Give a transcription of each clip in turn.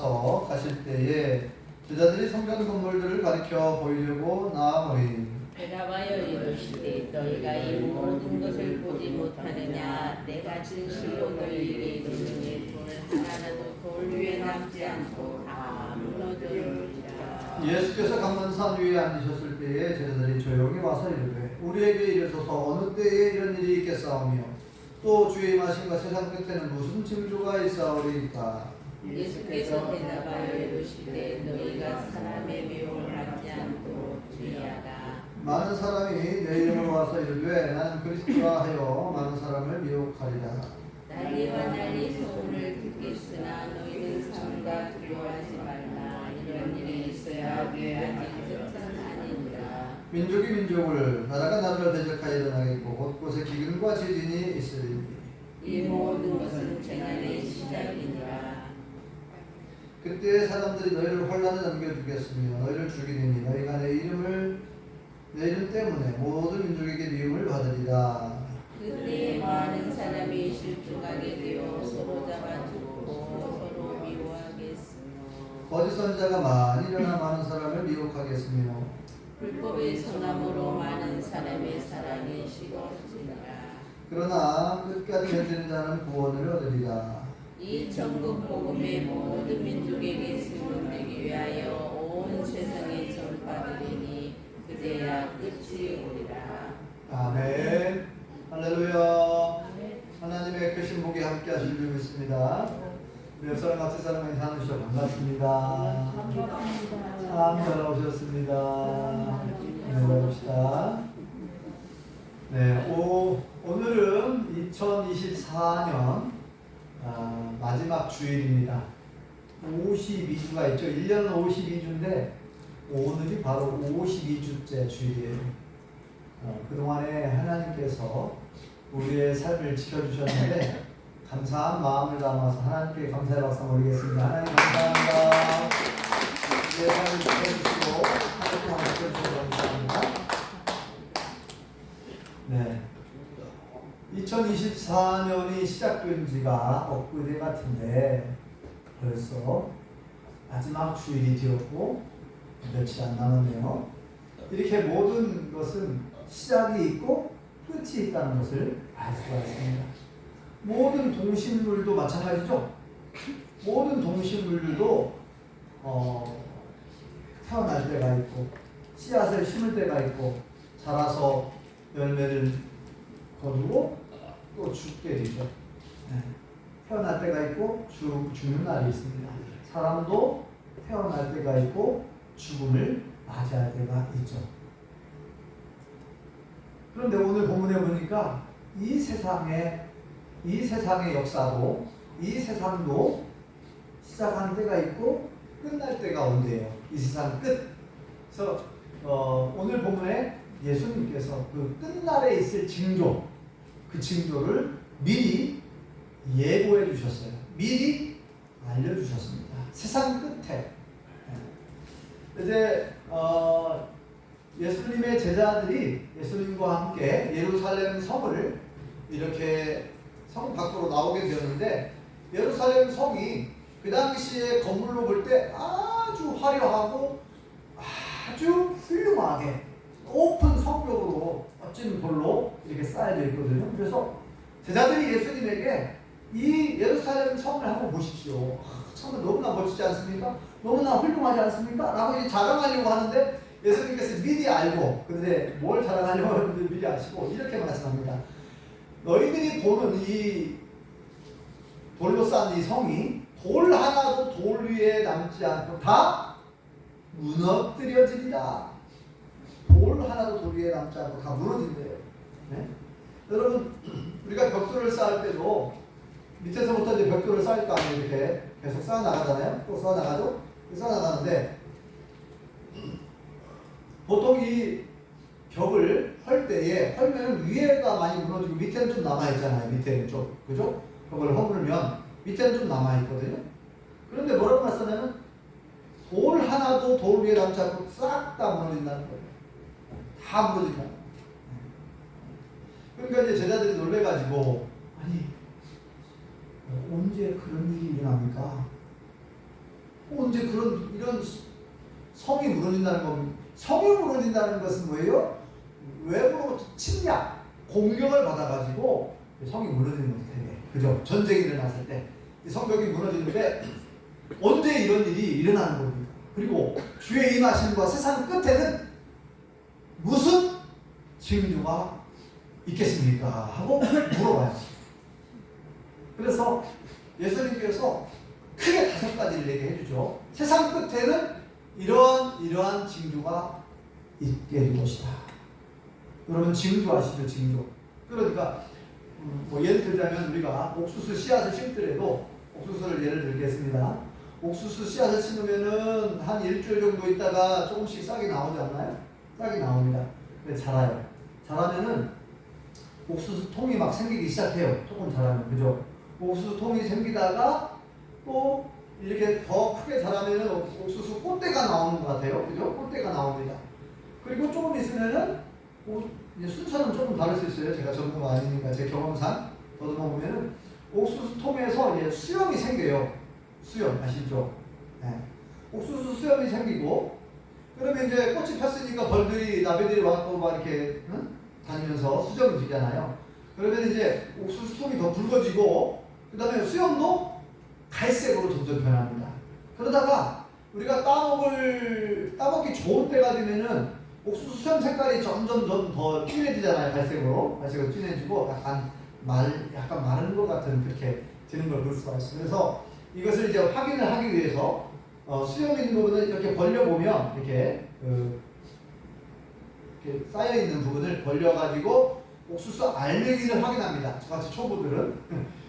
떠나서 가실 때에 제자들이 성전 건물들을 가리켜 보이려고 나아오니 대답하여 이르시되 너희가 이 모든 것을 보지 못하느냐. 내가 진실로 너희에게 이르노니 돌 하나도 돌 위에 남지 않고 다 무너져리라. 예수께서 감난산 위에 앉으셨을 때에 제자들이 조용히 와서 이르되 우리에게 이르소서 어느 때에 이런 일이 있겠사오며 또 주의 임하심과 세상 끝에는 무슨 징조가 있사오리이까. 예수께서 대답하여 이르시되 너희가 사람의 미혹을 받지 않도록 주의하라. 많은 사람이 내 이름으로 와서 이르되 나는 그리스도라 하여 많은 사람을 미혹하리라. 난리와 난리 소문을 듣겠으나 너희는 삼가 두려워하지 말라. 이런 일이 있어야 하되 아직 끝은 아니니라. 민족이 민족을 나라가 나라를 대적하여 일어나겠고 곳곳에 기근과 지진이 있으리니 이 모든 것은 재난의 시작이니라. 그때 사람들이 너희를 혼란에 넘겨주겠으며 너희를 죽이리니 너희가 내 이름 때문에 모든 민족에게 미움을 받으리라. 그때 많은 사람이 실족하게 되어 서로 잡아 죽고 서로 미워하겠으며 거짓 선지자가 많이 일어나 많은 사람을 미혹하겠으며 불법의 선함으로 많은 사람의 사랑이 식어지리라. 그러나 끝까지 견디는 자는 구원을 얻으리라. 이 천국 복음의 모든 민족에게 증언되기 위하여 온 세상에 전파되리니 그제야 끝이 오리라. 아멘. 할렐루야. 하나님의 크신 복이 함께 하실 줄 믿습니다. 우리 옆사람 같은 사람 인사해 주셔서 반갑습니다. 참 잘 오셨습니다. 네, 봅시다. 네, 오늘은 2024년 마지막 주일입니다. 52주가 있죠. 1년은 52주인데 오늘이 바로 52주째 주일이에요. 그동안에 하나님께서 우리의 삶을 지켜주셨는데 감사한 마음을 담아서 하나님께 감사의 박수 올리겠습니다. 하나님 감사합니다. 우리의 삶을 지켜주시고 하나님 동안 지켜주셔서 감사합니다. 네, 2024년이 시작된 지가 엊그제 같은데 벌써 마지막 주일이 되었고 며칠 안 남았네요. 이렇게 모든 것은 시작이 있고 끝이 있다는 것을 알 수가 있습니다. 모든 동식물도 마찬가지죠. 모든 동식물들도 태어날 때가 있고 씨앗을 심을 때가 있고 자라서 열매를 거두고 또 죽게 되죠. 네. 태어날 때가 있고 죽는 날이 있습니다. 사람도 태어날 때가 있고 죽음을 맞이할 때가 있죠. 그런데 오늘 본문에 보니까 이 세상의 역사도 이 세상도 시작하는 때가 있고 끝날 때가 온대요. 이 세상 끝. 그래서 오늘 본문에 예수님께서 그 끝날에 있을 징조, 그 징조를 미리 예고해 주셨어요. 미리 알려주셨습니다. 세상 끝에. 이제 예수님의 제자들이 예수님과 함께 예루살렘 성을 이렇게 성 밖으로 나오게 되었는데 예루살렘 성이 그 당시에 건물로 볼 때 아주 화려하고 아주 훌륭하게 높은 성벽으로 멋진 돌로 이렇게 쌓여져 있거든요. 그래서 제자들이 예수님에게 이 예루살렘 성을 한번 보십시오. 성은 너무나 멋지지 않습니까? 너무나 훌륭하지 않습니까? 라고 이제 자랑하려고 하는데 예수님께서 미리 알고, 근데 뭘 자랑하려고 하는지 미리 아시고 이렇게 말씀합니다. 너희들이 보는 이 돌로 쌓은 이 성이 돌 하나도 돌 위에 남지 않고 다 무너뜨려지리라. 돌 하나도 돌 위에 남지 않고 다 무너진대요. 네? 여러분, 우리가 벽돌을 쌓을 때도 밑에서부터 이제 벽돌을 쌓을 거 아니에요. 이렇게 계속 쌓아 나가잖아요. 또 쌓아 나가죠. 쌓아 나가는데 보통 이 벽을 헐 때에 헐면은 위에가 많이 무너지고 밑에는 좀 남아 있잖아요. 밑에는 좀 그죠? 벽을 허물면 밑에는 좀 남아 있거든요. 그런데 뭐라고 말씀하냐면 돌 하나도 돌 위에 남지 않고 싹 다 무너진다는 거예요. 다 무너진다. 그러니까 이제 제자들이 놀래가지고 아니 언제 그런 일이 일어납니까? 이제 이런 성이 무너진다는 건, 성이 무너진다는 것은 뭐예요? 외부로부터 침략, 공격을 받아가지고 성이 무너지는 거예요. 그죠? 전쟁이 일어났을 때 이 성벽이 무너지는데 언제 이런 일이 일어나는 겁니까? 그리고 주의 임하심과 세상 끝에는 무슨 징조가 있겠습니까? 하고 물어봐요. 그래서 예수님께서 크게 5가지를 얘기해 주죠. 세상 끝에는 이러한 징조가 있게 될 것이다. 여러분 징조 아시죠? 징조. 그러니까 뭐 예를 들자면 우리가 옥수수 씨앗을 심더라도, 옥수수를 예를 들겠습니다. 옥수수 씨앗을 심으면은 한 일주일 정도 있다가 조금씩 싹이 나오지 않나요? 싹이 나옵니다. 근데 자라요. 자라면은 옥수수 통이 막 생기기 시작해요. 조금 자라면. 그죠? 옥수수 통이 생기다가 또 이렇게 더 크게 자라면은 옥수수 꽃대가 나오는 것 같아요. 그죠? 꽃대가 나옵니다. 그리고 조금 있으면은 이제 순서는 조금 다를 수 있어요. 제가 전문가 아니니까 제 경험상 더듬어 보면은 옥수수 통에서 이제 수염이 생겨요. 수염 아시죠? 네. 옥수수 수염이 생기고, 그러면 이제 꽃이 폈으니까 벌들이, 나비들이 와서 막 이렇게 다니면서 수정을 지잖아요. 그러면 이제 옥수수 통이 더 붉어지고, 그 다음에 수염도 갈색으로 점점 변합니다. 그러다가 우리가 따먹기 좋은 때가 되면은 옥수수 수염 색깔이 점점 더 진해지잖아요. 갈색으로 진해지고 약간 마른 것 같은 그렇게 되는 걸 볼 수가 있어요. 그래서 이것을 이제 확인을 하기 위해서 수염 있는 부분을 이렇게 벌려보면 이렇게 쌓여 있는 부분을 벌려가지고 옥수수 알맹이를 확인합니다. 저같이 초보들은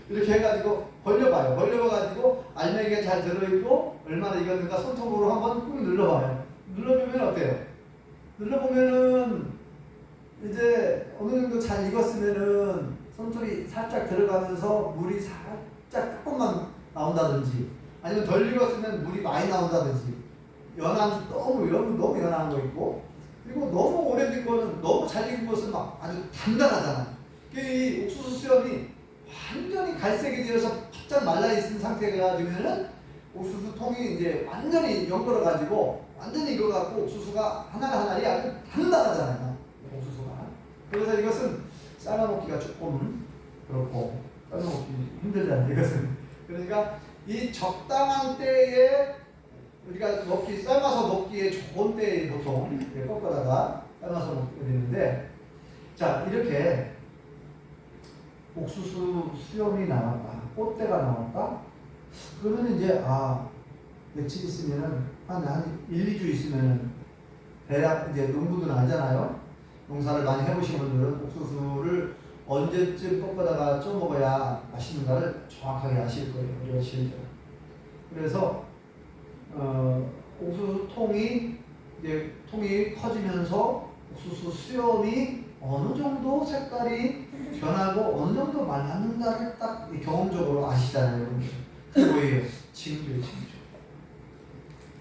이렇게 해가지고 벌려봐요. 벌려봐가지고 알맹이가 잘 들어있고 얼마나 익었는가 손톱으로 한번 꾹 눌러봐요. 눌러보면 어때요? 눌러보면은 이제 어느 정도 잘 익었으면은 손톱이 살짝 들어가면서 물이 살짝 조금만 나온다든지, 아니면 덜 익었으면 물이 많이 나온다든지, 너무 연한 거 있고, 그리고 너무 오래된 거는, 너무 잘 익은 것은 막 아주 단단하잖아. 이 옥수수 수염이 완전히 갈색이 되어서 바짝 말라있는 상태가 되면은 옥수수 통이 이제 완전히 연걸어가지고 완전히 익어갖고 옥수수가 하나하나이 아주 단단하잖아요. 옥수수가. 그래서 이것은 삶아먹기가 조금 그렇고, 삶아먹기 힘들잖아요. 이것은. 그러니까 이 적당한 때에 우리가 삶아서 먹기에 좋은 때에 보통 꺾어다가 삶아서 먹게 되는데, 자, 이렇게 옥수수 수염이 나왔다, 꽃대가 나왔다. 그러면 이제 며칠 있으면은 한 1, 2주 있으면은 대략 이제 농부들은 알잖아요. 농사를 많이 해보신 분들은 옥수수를 언제쯤 꺾어다가 쪄 먹어야 맛있는가를 정확하게 아실 거예요. 그래서 옥수수 통이 커지면서 옥수수 수염이 어느 정도 색깔이 변하고 어느 정도 말랐는가를 딱 경험적으로 아시잖아요. 그게 뭐예요? 징조예요.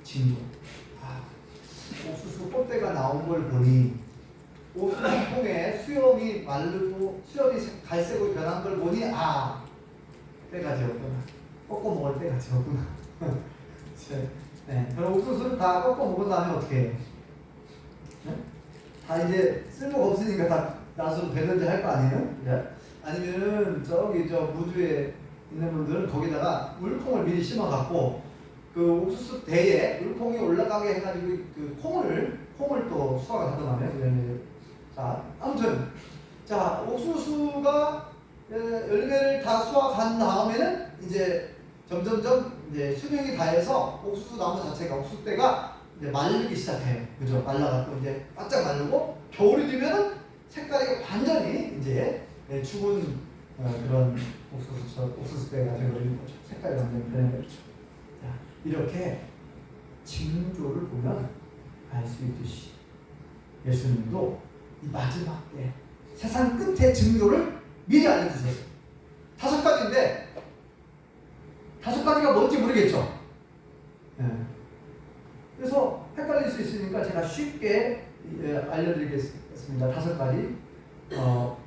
징조. 옥수수 꽃대가 나온 걸 보니, 옥수수 통에 수염이 마르고 수염이 갈색으로 변한 걸 보니 때가 되었구나. 꺾어 먹을 때가 되었구나. 네. 그럼 옥수수를 다 꺾어 먹은 다음에 어떻게 해요? 네? 다 이제 쓸모가 없으니까 다 낫으로 배던지 할 거 아니에요? 네? 아니면은 저기 무주에 있는 분들은 거기다가 물콩을 미리 심어갖고 그 옥수수 대에 물콩이 올라가게 해가지고 그 콩을 또 수확을 하더라고요. 자, 아무튼 자, 옥수수가 열매를 다 수확한 다음에는 이제 점점점 이제 수명이 다해서 옥수수 나무 자체가, 옥수수대가 이제 마르기 시작해요. 그죠? 말라갖고 이제 바짝 마르고 겨울이 되면은 색깔이 완전히 이제 죽은 그런 옥수수대가 되어버리는 거죠. 색깔이 완전히 변해버리죠. 자, 이렇게 징조를 보면 알 수 있듯이 예수님도 이 마지막 때 세상 끝의 징조를 미리 알려주셨어요. 5가지인데 5가지가 뭔지 모르겠죠. 그래서 헷갈릴 수 있으니까 제가 쉽게 알려드리겠습니다. 5가지.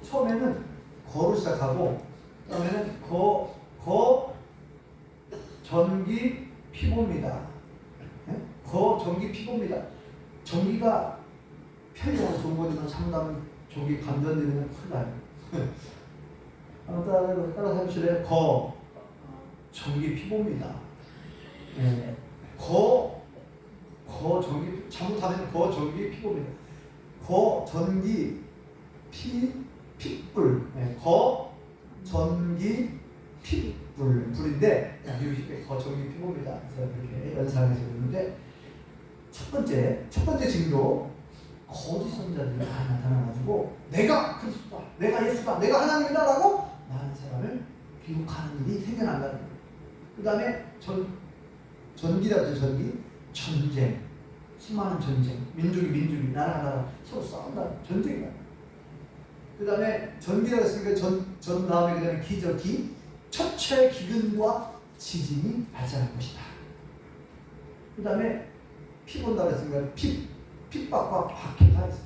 처음에는 거로 시작하고, 그다음에는 전기 피부입니다. 전기 피고입니다. 전기가 편리하고 좋은 거지만 상담 전기 감전되면 큰일 나요. 따라서 해보실래요? 전기 피고입니다. 네. 전기 잘못하면 전기 피고입니다. 전기 핏불. 네. 전기 핏불인데 이렇게 전기 피고입니다. 그래서 이렇게 연상해서 있는데 첫 번째 징조 거짓 선자들이 많이 나타나가지고 내가 그리스도다, 내가 예수다, 내가 하나님이다라고 많은 사람을 비웃하는 일이 생겨난다는 거예요. 그 다음에 전기라고 하죠. 전쟁, 수많은 전쟁, 민족이 나라 서로 싸운다, 전쟁이다. 그 다음에 전기라고 했으니까 전 다음에 그 다음에 기적이 첫째 기근과 지진이 발생할 것이다. 그 다음에 피 본다고 했으니까 핍박과 박해가 있어.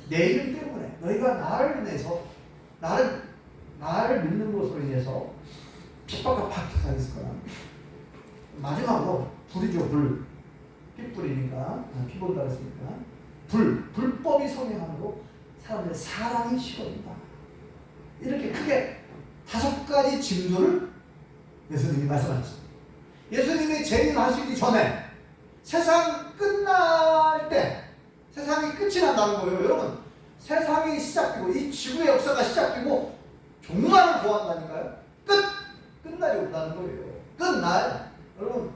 내 이름 때문에 너희가 나를 인해서 나를 믿는 것으로 인해서 핍박과 박해가 있을 거야. 마지막으로 불이죠. 핏불이니까 피 본다고 했으니까 불법이 성행함으로 사람들의 사랑이 식어진다. 이렇게 크게 5가지 징조를 예수님이 말씀하셨습니다. 예수님이 재림하시기 전에 세상 끝날 때 세상이 끝이 난다는 거예요. 여러분, 세상이 시작되고 이 지구의 역사가 시작되고 종말을 보한다니까요. 끝날이 온다는 거예요. 끝날. 여러분,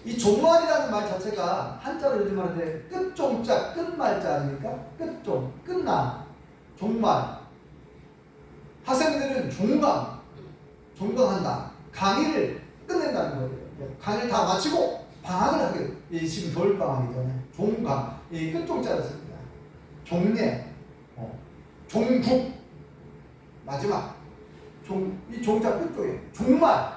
이 종말이라는 말 자체가 한자로 요즘 말하는데 끝종자 끝말자 아닙니까? 끝종, 끝나, 종말. 학생들은 종강한다. 강의를 끝낸다는 거예요. 강의를 다 마치고 방학을 하게 돼요. 지금 겨울방학이잖아요. 종강, 이 끝종자를 씁니다. 종례, 종국, 마지막. 이 종자 끝쪽에 종말,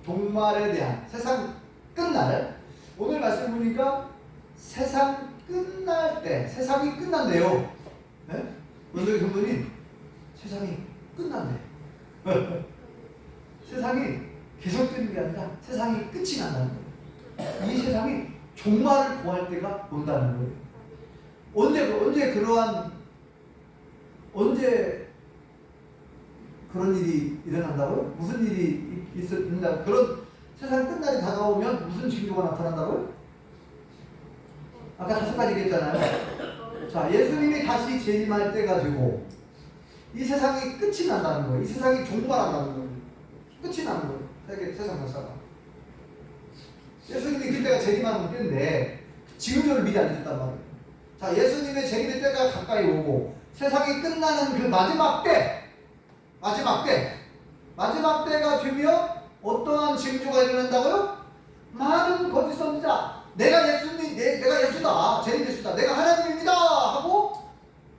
종말에 대한 세상 끝날. 오늘 말씀 보니까 세상 끝날 때, 세상이 끝난대요. 네? 오늘 교수님, 세상이 끝난대. 세상이 계속되는 게 아니라 세상이 끝이 난다는 거예요. 이 세상이 종말을 보할 때가 온다는 거예요. 언제 그런 일이 일어난다고요? 무슨 일이 있는다고? 그런 세상 끝날이 다가오면 무슨 징조가 나타난다고요? 아까 5가지 얘기했잖아요. 자, 예수님이 다시 재림할 때가 되고 이 세상이 끝이 난다는 거예요. 이 세상이 종말한다는 거예요. 끝이 나는 거예요. 세상 역사가. 예수님이 그때가 재림하는 때인데 징조를 미리 알려줬단 말이에요. 자, 예수님의 재림의 때가 가까이 오고 세상이 끝나는 그 마지막 때가 되면 어떠한 징조가 일어난다고요? 많은 거짓 선지자, 내가 예수다, 재림 예수다, 내가 하나님입니다 하고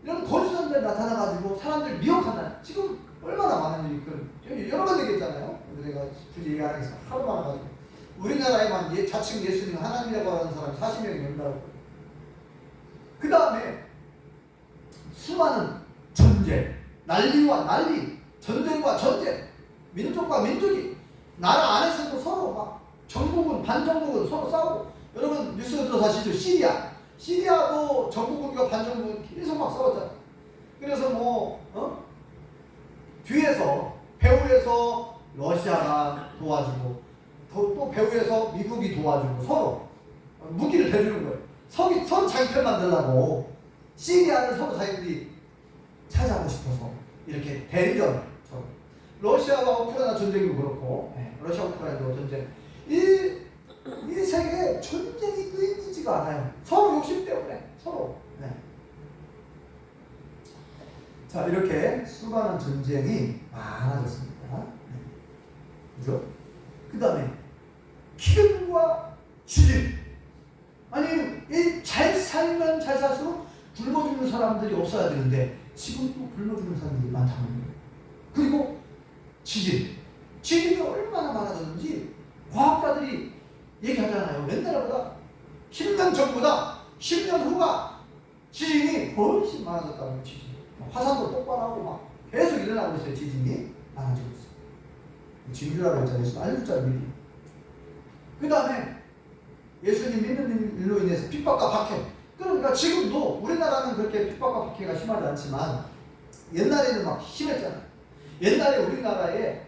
이런 거짓 선지자가 나타나가지고 사람들 미혹한다. 지금 얼마나 많은 일이 여러 번 얘기했잖아요. 내가 굳이 얘기 안 하겠어. 하도 많아가지고 우리나라에만 자칭 예수님 하나님이라고 하는 사람이 40명이 넘는다고. 그 다음에 수많은 전쟁, 난리와 난리, 전쟁과 전쟁, 민족과 민족이 나라 안에서도 서로 막 정복은 반정복은 서로 싸우고. 여러분 뉴스 들어서 아시죠? 시리아도 정복군과 반정복은 계속 막 싸웠잖아. 그래서 뒤에서 배후에서 러시아가 도와주고 또 배후에서 미국이 도와주고 서로 무기를 대주는 거예요. 서로 자기 편 만들려고 시리아를 서로 자기들이 차지하고 싶어서 이렇게 대전처럼. 러시아와 우크라이나 전쟁도 그렇고, 러시아 우크라이나 전쟁, 이 세계에 전쟁이 끊이지가 않아요. 서로 욕심 때문에 서로. 자, 이렇게 수많은 전쟁이 많아졌습니다. 그죠? 그 다음에 기근과 지진. 아니, 잘 살면 잘 살수록 굶어 죽는 사람들이 없어야 되는데 지금 또 굶어 죽는 사람들이 많다는 거예요. 그리고 지진이 얼마나 많아졌는지 과학자들이 얘기하잖아요. 옛날보다 10년 전보다 10년 후가 지진이 훨씬 많아졌다는 거예요. 화산도 똑바로하고 막 계속 일어나고 있어요. 지진이 많아지고 있어요. 징조라고 했잖아요. 알려줬잖아요. 미리. 그 다음에 예수님 믿는 일로 인해서 핍박과 박해. 그러니까 지금도 우리나라는 그렇게 핍박과 박해가 심하지 않지만 옛날에는 막 심했잖아요. 옛날에 우리나라에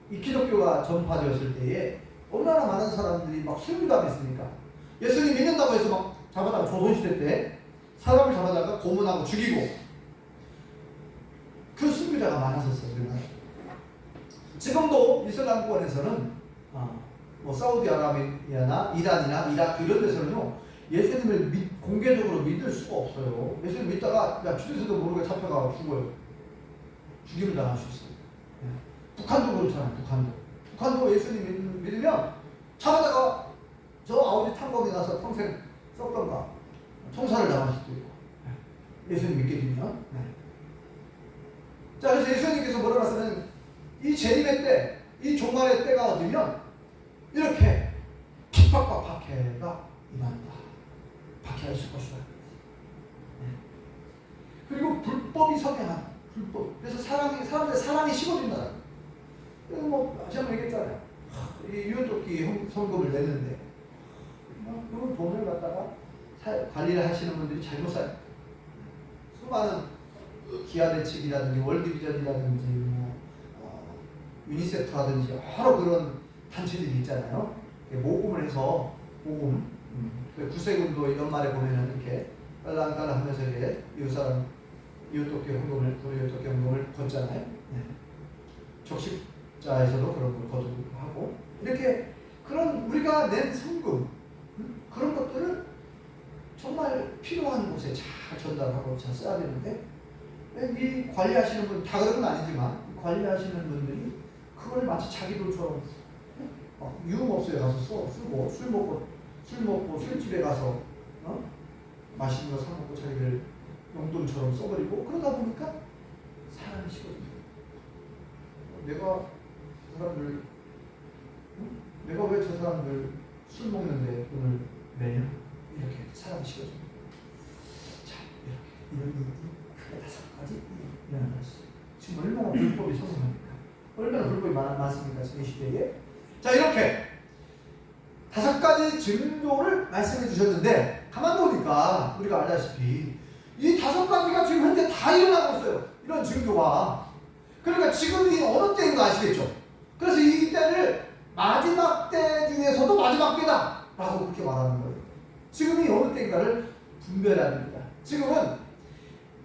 이 기독교가 전파되었을 때에 얼마나 많은 사람들이 막 술미담했습니까? 예수님 믿는다고 해서 막 잡아다가 조선시대 때 사람을 잡아다가 고문하고 죽이고 그 순교자가 많았었어요. 우리나라. 지금도 이슬람권에서는 뭐 사우디아라비아나 이란이나 이라크 이런 데서는요 예수님을 공개적으로 믿을 수가 없어요. 예수님 믿다가 야 주제도 모르게 잡혀가 죽어요. 죽임을 당할 수 있어요. 북한도 그렇잖아요. 북한도 예수님 믿으면 차가다가 저 아우디 탄광에 가서 평생 썩던가 총살을 당할 수도 있고 예수님 믿게 되면. 자, 그래서 예수님께서 뭐라고 하시면 이 재림의 때, 이 종말의 때가 되면 이렇게 핍박과 박해가 임한다. 박해할 수 것이다. 그리고 불법이 성행한 불법. 그래서 사람이 식어진다. 뭐 제가 얘기했잖아요. 이 유효토끼 성금을 냈는데 그 돈을 갖다가 관리를 하시는 분들이 잘못 사요. 수많은 기아대책이라든지 월드비전이라든지 유니세프라든지 여러 그런 단체들이 있잖아요. 모금을 해서 구세군도 연말에 보면은 이렇게 딸랑딸랑 하면서 이렇게 이웃토끼 헌금을 걷잖아요. 적십자에서도 그런 걸 거두고 하고 이렇게 그런 우리가 낸 성금 그런 것들을 정말 필요한 곳에 잘 전달하고 잘 써야 되는데 이 관리하시는 분 다 그런 건 아니지만 관리하시는 분들이 그걸 마치 자기 돈처럼 유흥업소에 가서 쓰고 술 먹고 술집에 가서 맛있는 거 사 먹고 자기들 용돈처럼 써버리고 그러다 보니까 사람이 식어져요. 내가 왜 저 사람들 술 먹는데 돈을 내냐? 이렇게 사람이 식어집니다. 자, 이렇게 이런 일이 크게 5가지 일어나는 것이 지금 얼마나 불법이 성행합니까? 얼마나 불법이 많습니까? 지금 이 시대에. 자, 이렇게 5가지 징조를 말씀해 주셨는데 가만 보니까 우리가 알다시피 이 5가지가 지금 현재 다 일어나고 있어요. 이런 징조가. 그러니까 지금이 어느 때인 거 아시겠죠? 그래서 이 때를 마지막 때 중에서도 마지막 때다 라고 그렇게 말하는 거예요. 지금이 어느 때인가를 분별해야 됩니다. 지금은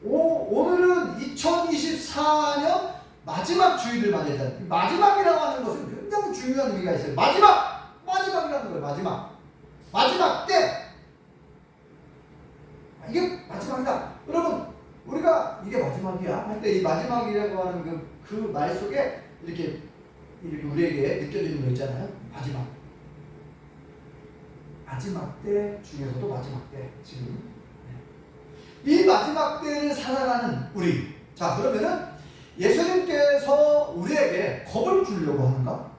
오늘은 2024년 마지막 주일을 맞이했잖아요. 마지막이라고 하는 것은 굉장히 중요한 의미가 있어요. 마지막이라는 거예요. 마지막 때. 이게 마지막이다. 여러분, 우리가 이게 마지막이야 할 때 이 마지막이라고 하는 그 말 속에 이렇게 우리에게 느껴지는 거 있잖아요. 마지막 때 중에서도 마지막 때 지금 이 마지막 때를 살아가는 우리. 자, 그러면은 예수님께서 우리에게 겁을 주려고 하는가?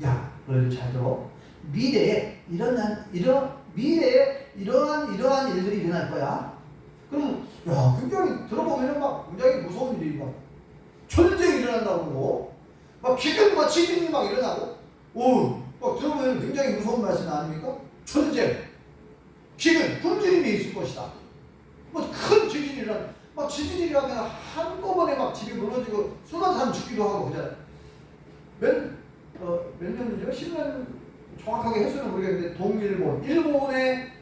야, 너희들 잘 들어. 미래에 이러한 일들이 일어날 거야. 그럼 굉장히 들어보면은 막 굉장히 무서운 일이 막 전쟁이 일어난다고 그러고 막 기근과 지진이 막 일어나고 막 들어보면 굉장히 무서운 말씀 아닙니까? 전쟁, 기근, 굶주림이 있을 것이다. 뭐 큰 지진이 막 지진이 일어나면 한꺼번에 막 집이 무너지고 수많은 사람 죽기도 하고 그러잖아요. 몇 년이죠? 10년 정확하게 횟수는 모르겠는데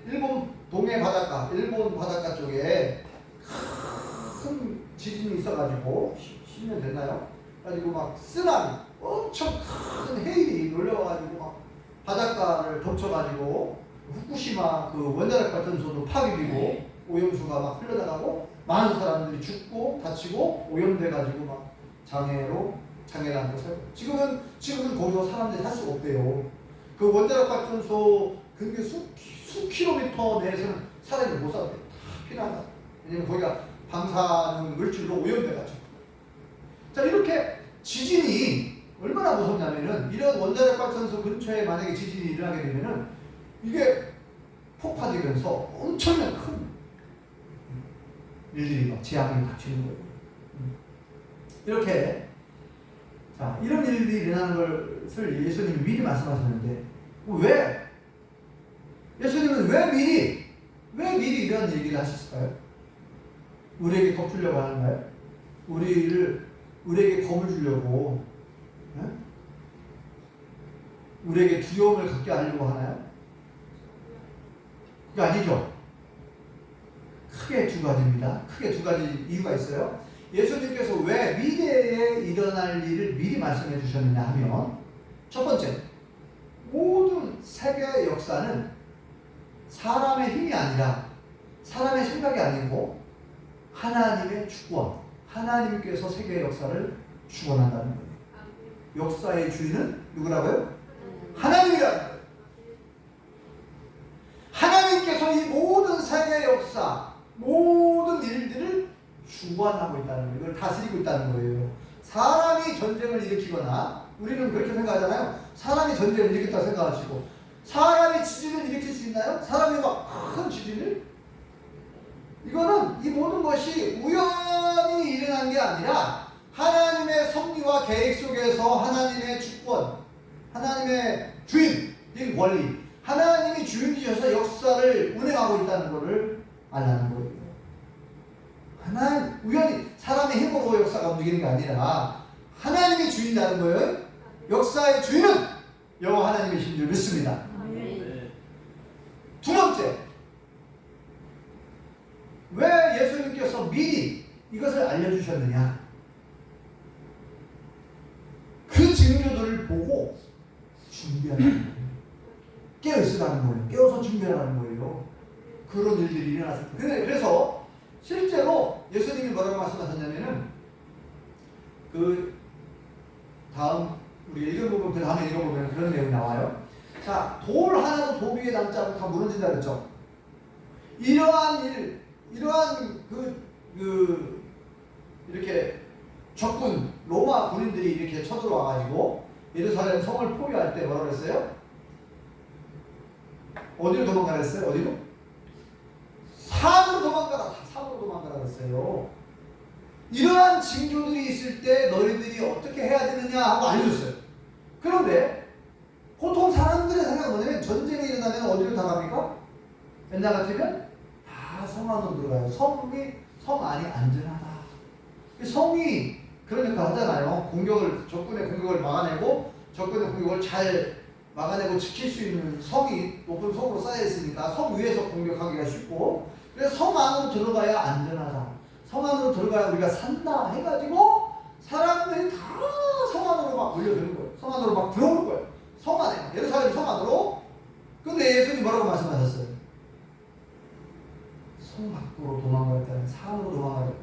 일본 동해 바닷가, 일본 바닷가 쪽에 큰 지진이 있어가지고 10년 됐나요? 가지고 막 쓰나미, 엄청 큰 해일이 놀려와가지고 막 바닷가를 덮쳐가지고 후쿠시마 그 원자력 발전소도 파괴되고 오염수가 막 흘러나가고 많은 사람들이 죽고 다치고 오염돼가지고 막 장애를 안고 살고 지금은 거기서 사람들이 살 수가 없대요. 그 원자력 발전소 근교 수 킬로미터 내에서는 사람이 못 살아요. 다 피난다. 왜냐면 거기가 방사능 물질로 오염돼가지고. 자, 이렇게 지진이 얼마나 무섭냐면은 이런 원자력 발전소 근처에 만약에 지진이 일어나게 되면은 이게 폭파되면서 엄청난 큰 일들이 막 재앙이 닥치는 거예요. 이렇게 자, 이런 일들이 일어나는 것을 예수님이 미리 말씀하셨는데 왜? 예수님은 왜 미리 이런 얘기를 하셨을까요? 우리에게 겁주려고 하는가요? 우리에게 겁을 주려고, 네? 우리에게 두려움을 갖게 하려고 하나요? 그게 아니죠. 크게 두 가지입니다. 크게 두 가지 이유가 있어요. 예수님께서 왜 미래에 일어날 일을 미리 말씀해 주셨느냐 하면, 첫 번째, 모든 세계의 역사는 사람의 힘이 아니라, 사람의 생각이 아니고 하나님의 주권, 하나님께서 세계의 역사를 주권한다는 거예요. 역사의 주인은 누구라고요? 하나님이라는 거예요. 하나님께서 이 모든 세계의 역사, 모든 일들을 주관하고 있다는 거예요. 이걸 다스리고 있다는 거예요. 사람이 전쟁을 일으키거나, 우리는 그렇게 생각하잖아요. 사람이 전쟁을 일으켰다 생각하시고, 사람이 지진을 일으킬 수 있나요? 사람이 막 큰 지진을? 이거는 이 모든 것이 우연히 일어난 게 아니라 하나님의 섭리와 계획 속에서 하나님의 주권, 하나님의 주인인 권리, 하나님이 주인이셔서 역사를 운행하고 있다는 것을 알라는 거예요. 하나님, 우연히 사람의 힘으로 역사가 움직이는 게 아니라 하나님이 주인이라는 거예요. 역사의 주인은 여호와 하나님이신 줄 믿습니다. 두 번째, 왜 예수님께서 미리 이것을 알려주셨느냐? 그 징조들을 보고 준비하는 거예요. 깨어있으라는 거예요. 깨어서 준비하라는 거예요. 그런 일들이 일어났습니다. 그래서 실제로 예수님이 뭐라고 말씀하셨냐면은, 그 다음 우리 읽어보면, 그 다음에 읽어보면 그런 내용이 나와요. 자, 돌 하나도 돌 위에 남지 않고 다 무너진다 그랬죠. 이러한 이렇게 적군 로마 군인들이 이렇게 쳐들어와가지고 예루살렘 성을 포위할 때 뭐라고 했어요? 어디로 도망가라 했어요? 어디로? 산으로 도망가라. 산으로 도망가라 했어요. 이러한 징조들이 있을 때 너희들이 어떻게 해야 되느냐 하고 알려줬어요. 그런데 보통 사람들의 생각은 뭐냐면, 전쟁이 일어나면 어디로 다 갑니까? 옛날 같으면 다 성 안으로 들어가요. 성 안이 안전하다. 성이 그런 역할 하잖아요. 적군의 공격을 막아내고, 적군의 공격을 잘 막아내고 지킬 수 있는 성이 높은 성으로 쌓여 있으니까 성 위에서 공격하기가 쉽고, 그래서 성 안으로 들어가야 안전하다. 성 안으로 들어가야 우리가 산다 해가지고 사람들이 다 성 안으로 막 몰려드는 거예요. 성 안으로 막 들어올 거예요. 성 안에, 예루살렘 성 안으로. 근데 예수님이 뭐라고 말씀하셨어요? 성 밖으로 도망갈 때는 산으로 도망가야 돼요.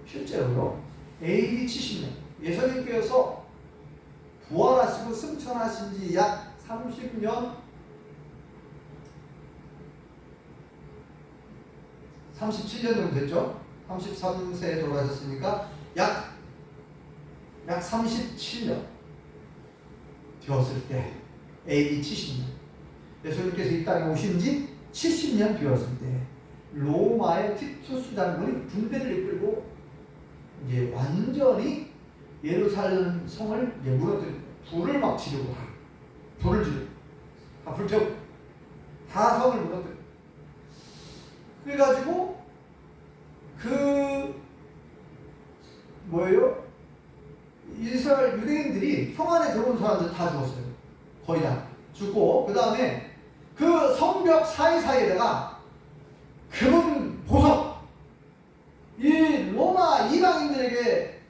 실제로요, AD 70년, 예수님께서 부활하시고 승천하신 지 약 30년, 37년 정도 됐죠? 33세에 돌아가셨으니까 약 37년 되었을 때, AD 70년, 예수님께서 이 땅에 오신 지 70년 되었을 때, 로마의 티투스 장군이 군대를 이끌고 이제 완전히 예루살렘 성을 이제 무너뜨리고, 불을 막 지르고, 불을 지르고, 다 불태우고, 다 성을 무너뜨리고. 그래가지고 이스라엘 유대인들이 성 안에 들어온 사람들 다 죽었어요. 거의 다 죽고, 그 다음에 그 성벽 사이사이에다가 금은 보석, 이 로마 이방인들에게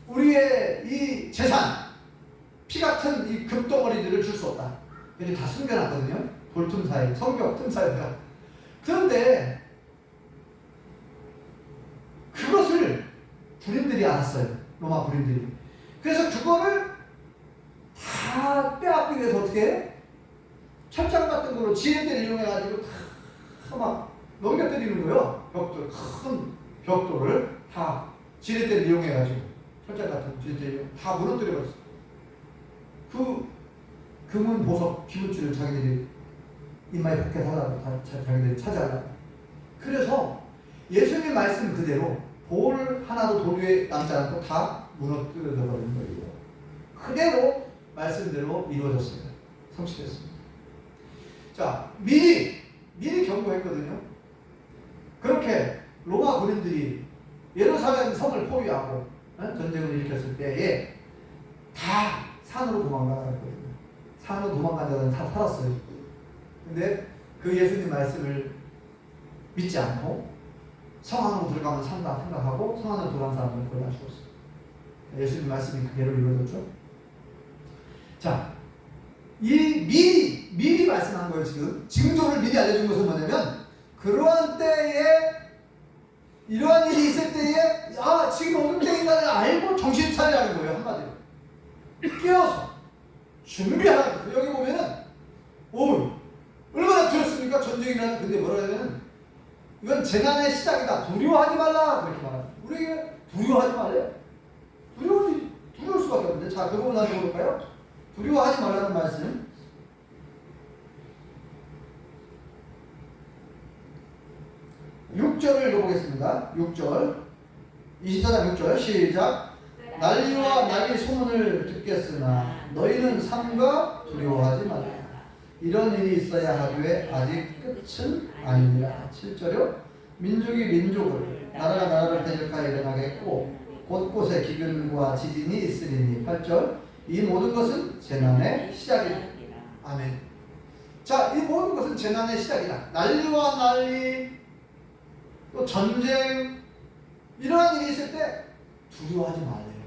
우리의 이 재산, 피 같은 이 금덩어리들을 줄 수 없다. 근데 다 숨겨놨거든요. 돌틈 사이, 성벽 틈 사이에다가. 그런데 그것을 군인들이 알았어요. 로마 군인들이. 그래서 그거를 다 빼앗기 위해서 어떻게 해요? 철장 같은 거로 지뢰대를 이용해가지고 다 막 넘겨뜨리는 거예요. 벽돌, 큰 벽돌을 다 지뢰대를 이용해가지고, 철장 같은 지뢰대를 다 무너뜨려버렸어요. 그 금은 보석, 기물줄을 자기들이 입마에 벗겨달라고, 자기들이 차지하려고. 그래서 예수님 말씀 그대로 돌 하나도 돌 위에 남지 않고 다 무너뜨려버리는 거예요. 그대로 말씀대로 이루어졌습니다. 성취됐습니다. 자, 미리 경고했거든요. 그렇게 로마 군인들이 예루살렘 성을 포위하고 전쟁을 일으켰을 때에 다 산으로 도망가거든요. 산으로 도망간 자들은 다 살았어요. 근데 그 예수님 말씀을 믿지 않고 성 안으로 들어가면 산다 생각하고 성 안으로 들어간 사람들은 거의 다 죽었어요. 예수님 말씀이 그대로 이루어졌죠. 자, 이 미리 말씀한 거예요. 징조를 미리 알려준 것은 뭐냐면 그러한 때에 이러한 일이 있을 때에 지금 오는 때인가를 알고 정신 차리라는 거예요. 한마디로 깨어서 준비하라는 거예요. 여기 보면은 얼마나 들었습니까? 전쟁이라는. 근데 뭐라 하냐면 이건 재난의 시작이다. 두려워하지 말라 그렇게 말합니다. 우리에게 두려워하지 말래. 두려울 수밖에 없는데. 자, 그 부분 한번 볼까요? 두려워하지 말라는 말씀. 6절을 읽어보겠습니다. 6절 24장 6절 시작. 난리와 난리 소문을 듣겠으나 너희는 삼가 두려워하지 말라. 이런 일이 있어야 하되 아직 끝은 아니니라. 7절요. 민족이 민족을 나라가 나라를 대적하여 일어나겠고 곳곳에 기근과 지진이 있으리니. 8절. 이 모든 것은 재난의 시작이다. 아멘. 자, 이 모든 것은 재난의 시작이다. 난리와 난리, 또 전쟁, 이러한 일이 있을 때 두려워하지 말래요.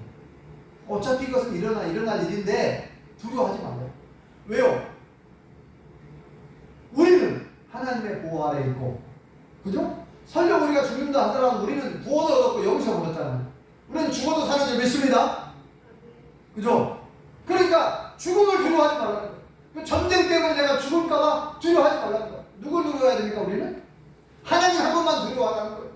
어차피 이것은 일어날 일인데 두려워하지 말래요. 왜요? 우리는 하나님의 보호 아래 있고, 그죠? 설령 우리가 죽는다 하더라도 우리는 구원을 얻었고 영생을 얻었잖아요. 우리는 죽어도 사는 줄 믿습니다. 그죠? 그러니까 죽음을 두려워하지 말라는 거예요. 그 전쟁 때문에 내가 죽을까봐 두려워하지 말라는 거예요. 누굴 두려워해야 됩니까? 우리는? 하나님 한 번만 두려워하라는 거예요.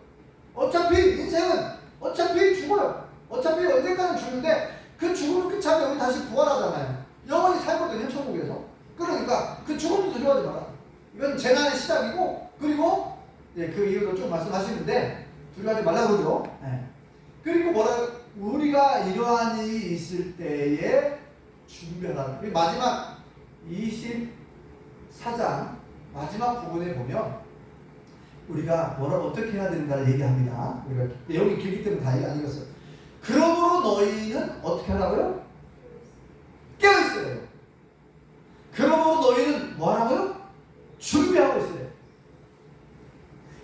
어차피 인생은 어차피 죽어요. 어차피 언젠가는 죽는데 그 죽음을 끝이 하면 우리 다시 부활하잖아요. 영원히 살거든요, 천국에서. 그러니까 그 죽음도 두려워하지 마라. 이건 재난의 시작이고, 그리고 그 이유도 좀 말씀하시는데 두려워하지 말라고 그러죠. 그리고 우리가 이러한 일이 있을 때에 준비하라. 마지막 24장 마지막 부분에 보면 우리가 어떻게 해야 되는가를 얘기합니다. 우리가 내용이 길기 때문에 다 얘기 안 읽었어요. 그러므로 너희는 어떻게 하라고요? 깨어있어요. 그러므로 너희는 뭐하라고요? 준비하고 있어요.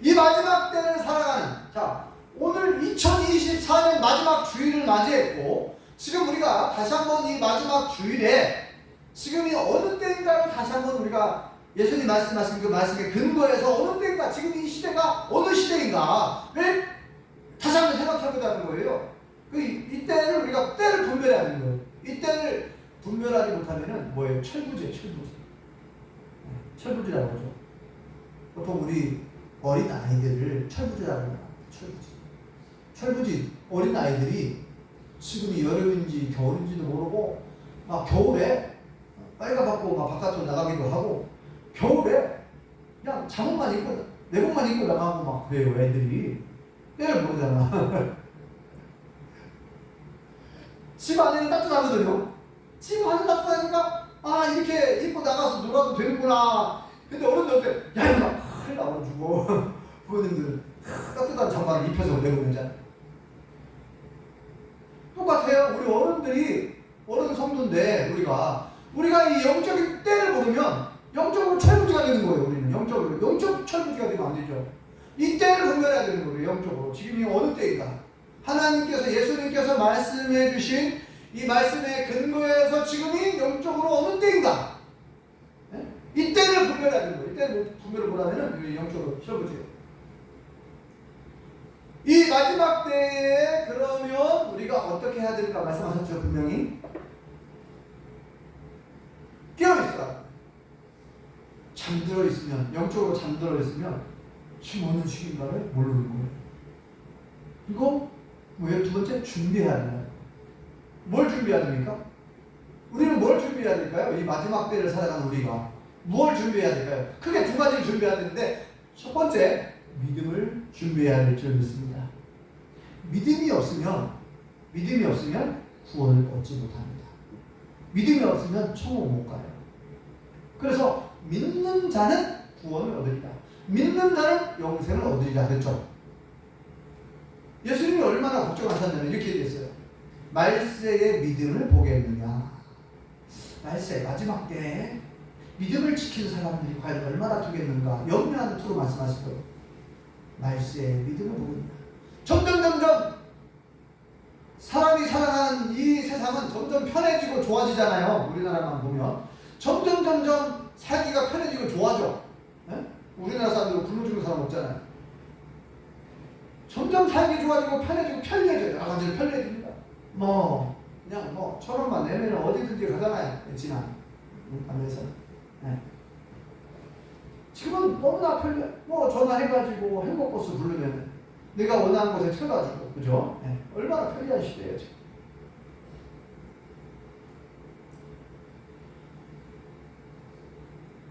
이 마지막 때를 살아가는, 자, 오늘 2024년 마지막 주일을 맞이했고, 지금 우리가 다시 한번 이 마지막 주일에 지금이 어느 때인가를 다시 한번 우리가 예수님 말씀하신 그 말씀에 근거해서 어느 때인가, 지금 이 시대가 어느 시대인가를 다시 한번 생각해보자는 거예요. 이때를 우리가 때를 분별해야 되는 거예요. 이 때를 분별하지 못하면은 뭐예요? 철부지예요, 철부지. 철부지라고 하죠. 보통 우리 어린 아이들을 철부지라고 합니다. 철부지 어린 아이들이 지금이 여름인지 겨울인지도 모르고 막 겨울에 빨가벗고 막 바깥으로 나가기도 하고 겨울에 그냥 잠옷만 입고 내복만 입고 나가고 막 그래요. 애들이 때를 모르잖아. 집 안에는 따뜻하거든요. 집 안은 따뜻하니까 이렇게 입고 나가서 놀아도 되는구나. 근데 어른들한테 야 이거 큰일 나가지고 부모님들은 따뜻한 장갑을 입혀서 내보내잖아요. 똑같아요. 우리 어른 성도인데 우리가 이 영적인 때를 모르면 영적으로 철부지가 되는 거예요. 우리는 영적 철부지가 되면 안 되죠. 이 때를 분별해야 되는 거예요. 영적으로 지금이 어느 때인가. 하나님께서 예수님께서 말씀해 주신 이 말씀에 근거해서 지금이 영적으로 어느 때인가. 이 때를 분별해야 되는 거예요. 이 때를 분별을 못하면 영적으로 철부지예요. 이 마지막 때에 그러면 우리가 어떻게 해야 되는가 말씀하셨죠. 분명히 깨어있어라. 잠들어 있으면, 영적으로 잠들어 있으면 지금 어느 시기인가를 모르는 거예요. 이거 뭐예요? 두 번째, 준비해야 되나요? 뭘 준비해야 됩니까? 우리는 뭘 준비해야 될까요? 이 마지막 때를 살아가는 우리가 뭘 준비해야 될까요? 크게 두 가지를 준비해야 되는데, 첫 번째, 믿음을 준비해야 될 줄 믿습니다. 믿음이 없으면 구원을 얻지 못합니다. 믿음이 없으면 천국 못 가요. 그래서 믿는 자는 구원을 얻으리라. 믿는 자는 영생을 얻으리라 그랬죠. 예수님이 얼마나 걱정하셨냐면 이렇게 얘기했어요. 말세의 믿음을 보겠느냐. 말세 마지막 때에 믿음을 지키는 사람들이 과연 얼마나 되겠는가 염려하는 투로 말씀하시더라고요. 말세의 믿음을 보겠느냐. 점점 사람이 살아가는 이 세상은 점점 편해지고 좋아지잖아요. 우리나라만 보면 점점 살기가 편해지고 좋아져. 에? 우리나라 사람들은 굶어 죽는 사람 없잖아요. 점점 살기 좋아지고 편해지고 편리해져요. 여러 가지로 편리해집니다. 그냥 1,000원만 내면 어디든지 가잖아요. 지난 가면서. 지금은 너무나 편리해. 전화해가지고 행복버스 부르면 내가 원하는 곳에 태워가지고, 그죠? 얼마나 편리한 시대예요, 지금.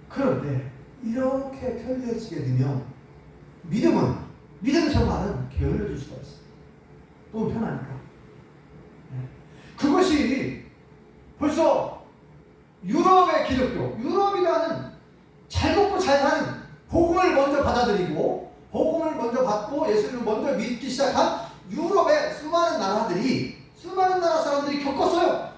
그런데 이렇게 편리해지게 되면 믿음 생활은 게을러질 수가 있어요. 너무 편하니까. 그것이 벌써 유럽의 기독교, 유럽이라는 잘 먹고 잘 사는 복음을 먼저 받아들이고 복음을 먼저 받고 예수님을 먼저 믿기 시작한 유럽의 수많은 나라 사람들이 겪었어요.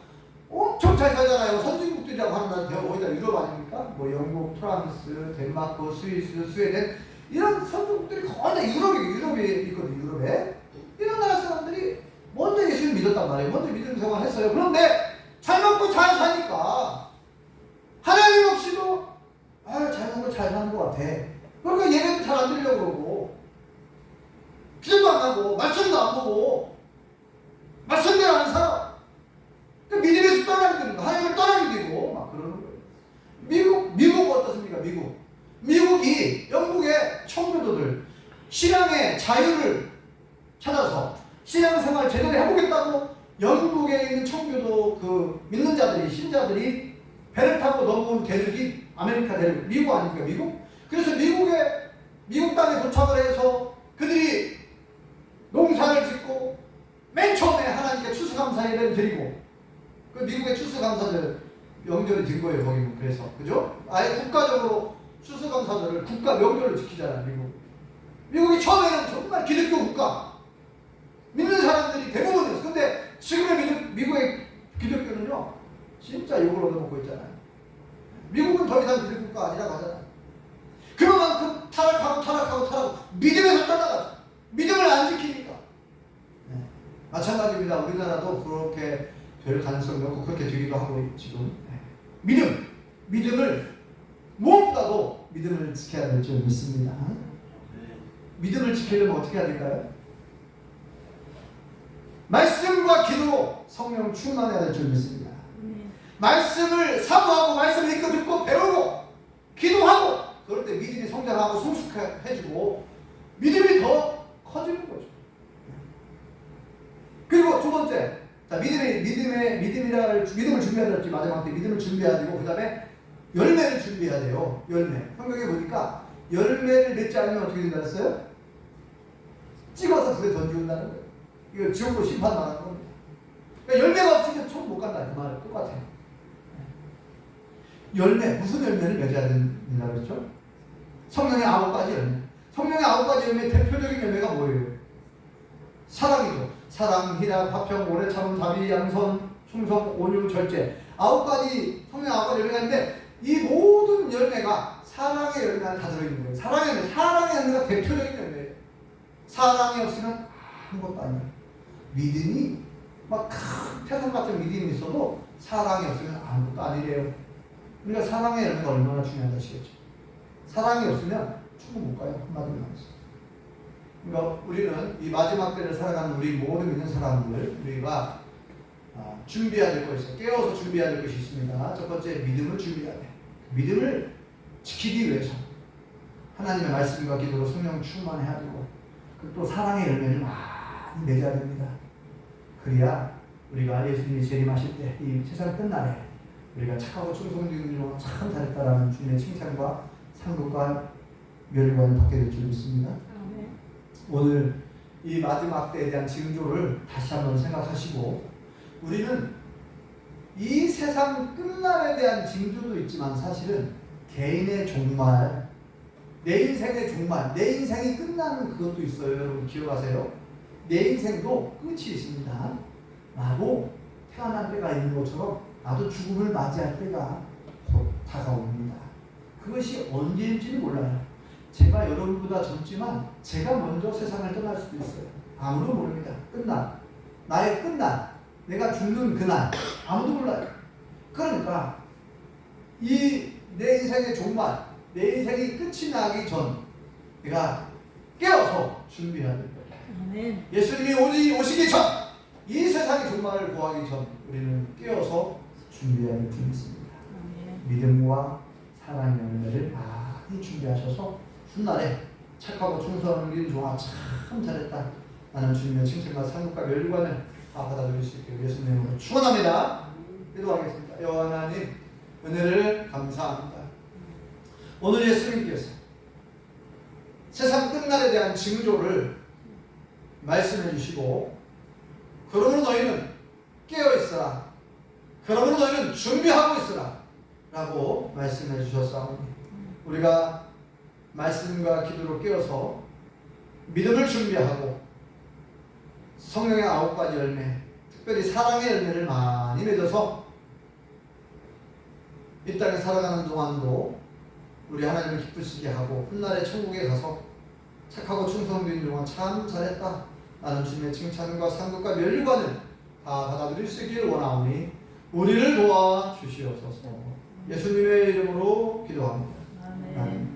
엄청 잘 살잖아요. 선진국들이라고 하는 나라는 거의 다 유럽 아닙니까? 영국, 프랑스, 덴마크, 스위스, 스웨덴 이런 선진국들이 거의 다 유럽에 있거든요. 유럽에 이런 나라 사람들이 먼저 예수를 믿었단 말이에요. 먼저 믿음 생활을 했어요. 그런데 잘 먹고 잘 사니까 하나님 없이도 잘 먹고 잘 사는 것 같아. 그러니까 예배도 잘 안 드리려고 그러고 기도도 안 하고 말씀도 안 보고 말씀대로 안 살아. 그러니까 믿음에서 떠나게 되는 거, 하나님을 떠나게 되고 막 그러는 거예요. 미국 어떻습니까? 미국이 영국의 청교도들 신앙의 자유를 찾아서 신앙생활 제대로 해보겠다고 영국에 있는 청교도 그 믿는 자들이 신자들이 배를 타고 넘어온 대륙이 아메리카 대륙, 미국 아닙니까? 미국? 그래서 미국 땅에 도착을 해서 그들이 농사를 짓고 맨 처음에 하나님께 추수감사 예배를 드리고 그 미국의 추수감사절 명절이 된 거예요. 거기는 그래서 그죠? 아예 국가적으로 추수감사절을 국가 명절로 지키잖아요. 미국이 처음에는 정말 기독교 국가 믿는 사람들이 대부분이었어요. 근데 지금의 미국의 기독교는요 진짜 욕을 얻어먹고 있잖아요. 미국은 더 이상 기독교 국가 아니라고 하잖아요. 그만큼 타락하고 믿음에서 떠나가죠. 믿음을 안 지키니까. 마찬가지입니다. 우리나라도 그렇게 될 가능성이 없고 그렇게 되기도 하고 지금 믿음을 무엇보다도 믿음을 지켜야 될 줄 믿습니다. 믿음을 지키려면 어떻게 해야 될까요? 말씀과 기도로 성령 충만해야 될 줄 믿습니다. 말씀을 사모하고 말씀을 읽고 듣고 배우고 기도하고 그럴 때 믿음이 성장하고 성숙해지고 믿음이 더 커지는 거죠. 그리고 두 번째, 자 믿음을 준비해야 될지 마지막 때 믿음을 준비해야 되고 그 다음에 열매를 준비해야 돼요. 열매. 성경에 보니까 열매를 맺지 않으면 어떻게 된다 했어요? 찍어서 불에 던지운다는 거예요. 이거 지옥으로 심판하는 겁니다. 그러니까 열매가 없으면 총 못 간다 그 말은 똑같아요. 열매, 무슨 열매를 맺어야 된다고 그랬죠? 성령의 9가지 열매. 성령의 9가지 열매 대표적인 열매가 뭐예요? 사랑이죠. 사랑, 희락, 화평, 오래 참음, 자비, 양선, 충성, 온유, 절제. 9가지 성령의 9가지 열매가 있는데 이 모든 열매가 사랑의 열매가 다 들어있는 거예요. 사랑의 열매가 대표적인 열매예요. 사랑이 없으면 아무것도 아니에요. 믿음이 막 큰 태산 같은 믿음이 있어도 사랑이 없으면 아무것도 아니래요. 그러니까 사랑의 열매가 얼마나 중요한지 아시겠죠? 사랑이 없으면 충분 못 가요. 한마디로 말해서. 그러니까 우리는 이 마지막 때를 살아가는 우리 모든 믿는 사람들 우리가 준비해야 될 것이 있어요. 깨워서 준비해야 될 것이 있습니다. 첫 번째 믿음을 준비해야 돼. 믿음을 지키기 위해서 하나님의 말씀과 기도로 성령 충만해야 되고 또 사랑의 열매를 많이 맺어야 됩니다. 그래야 우리가 예수님이 재림하실 때 이 세상 끝날에 우리가 착하고 충성된 일로 참 잘했다라는 주님의 칭찬과 상급과 멸관을 받게 될 줄 믿습니다. 오늘 이 마지막 때에 대한 징조를 다시 한번 생각하시고 우리는 이 세상 끝날에 대한 징조도 있지만 사실은 개인의 종말, 내 인생의 종말, 내 인생이 끝나는 그것도 있어요. 여러분 기억하세요? 내 인생도 끝이 있습니다. 나도 태어난 때가 있는 것처럼 나도 죽음을 맞이할 때가 곧 다가옵니다. 그것이 언제인지는 몰라요. 제가 여러분보다 젊지만 제가 먼저 세상을 떠날 수도 있어요. 아무도 모릅니다. 끝날, 나의 끝날, 내가 죽는 그날 아무도 몰라요. 그러니까 이 내 인생의 종말, 내 인생이 끝이 나기 전 내가 깨어서 준비해야 됩니다. 아멘. 예수님이 오시기 전, 이 세상의 종말을 구하기 전 우리는 깨어서 준비해야 될 줄이 있습니다. 아멘. 믿음과 사랑의 열매를 많이 준비하셔서 훗날에 착하고 충성을 이룬 종아 참 잘했다. 나는 주님의 칭찬과 상급과 멸관을 다 받아들일 수 있게 예수님으로 축원합니다. 기도하겠습니다. 여호와 하나님 은혜를 감사합니다. 오늘 예수님께서 세상 끝날에 대한 징조를 말씀해 주시고 그러므로 너희는 깨어 있으라. 그러므로 너희는 준비하고 있으라. 라고 말씀해 주셨사오니 우리가 말씀과 기도로 깨어서 믿음을 준비하고 성령의 9가지 열매, 특별히 사랑의 열매를 많이 맺어서 이 땅에 살아가는 동안도 우리 하나님을 기쁘시게 하고 훗날에 천국에 가서 착하고 충성된 동안 참 잘했다. 나는 주님의 칭찬과 상급과 면류관을 다 받아들일 수 있기를 원하오니 우리를 도와주시옵소서. 예수님의 이름으로 기도합니다. 아멘.